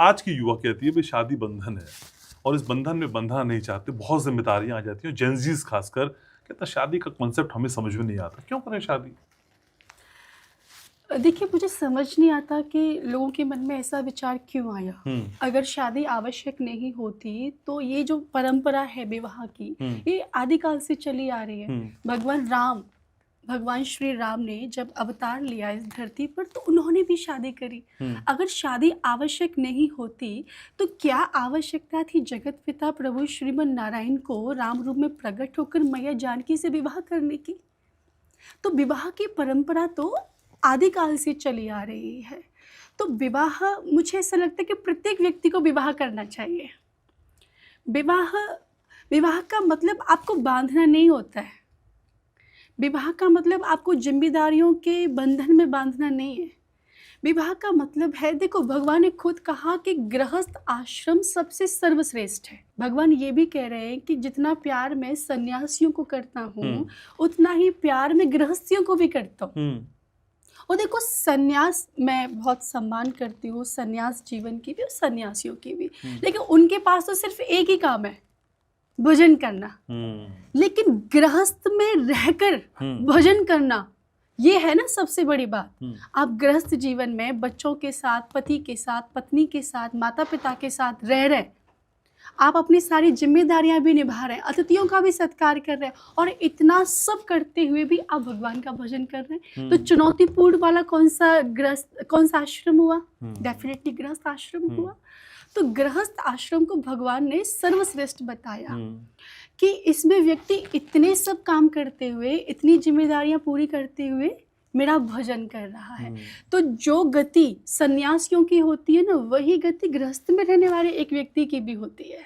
आज की युवा कहती है भाई शादी बंधन है और इस बंधन में बंधना नहीं चाहते, बहुत जिम्मेदारियां आ जाती हैं। जेंजीज खासकर कहता शादी का कॉन्सेप्ट हमें समझ में नहीं आता, क्यों करें शादी? देखिए, मुझे समझ नहीं आता कि लोगों के मन में ऐसा विचार क्यों आया। अगर शादी आवश्यक नहीं होती तो ये जो परंपरा है विवाह की, ये आदिकाल से चली आ रही है। भगवान श्री राम ने जब अवतार लिया इस धरती पर तो उन्होंने भी शादी करी। अगर शादी आवश्यक नहीं होती तो क्या आवश्यकता थी जगत पिता प्रभु श्रीमन नारायण को राम रूप में प्रकट होकर मैया जानकी से विवाह करने की? तो विवाह की परंपरा तो आदिकाल से चली आ रही है। तो विवाह, मुझे ऐसा लगता है कि प्रत्येक व्यक्ति को विवाह करना चाहिए। विवाह विवाह का मतलब आपको बांधना नहीं होता है। विवाह का मतलब आपको जिम्मेदारियों के बंधन में बांधना नहीं है। विवाह का मतलब है, देखो भगवान ने खुद कहा कि गृहस्थ आश्रम सबसे सर्वश्रेष्ठ है। भगवान ये भी कह रहे हैं कि जितना प्यार मैं सन्यासियों को करता हूँ उतना ही प्यार मैं गृहस्थियों को भी करता हूँ। और देखो, सन्यास मैं बहुत सम्मान करती हूँ, सन्यास जीवन की भी और सन्यासियों की भी, लेकिन उनके पास तो सिर्फ एक ही काम है, भजन करना। लेकिन गृहस्थ में रहकर भजन करना, ये है ना सबसे बड़ी बात। आप गृहस्थ जीवन में बच्चों के साथ, पति के साथ, पत्नी के साथ, माता पिता के साथ रह रहे, आप अपनी सारी जिम्मेदारियां भी निभा रहे हैं, अतिथियों का भी सत्कार कर रहे हैं, और इतना सब करते हुए भी आप भगवान का भजन कर रहे हैं। तो चुनौतीपूर्ण वाला कौन सा आश्रम हुआ? डेफिनेटली गृहस्थ आश्रम हुआ। तो गृहस्थ आश्रम को भगवान ने सर्वश्रेष्ठ बताया कि इसमें व्यक्ति इतने सब काम करते हुए, इतनी जिम्मेदारियां पूरी करते हुए मेरा भजन कर रहा है। तो जो गति सन्यासियों की होती है ना, वही गति गृहस्थ में रहने वाले एक व्यक्ति की भी होती है।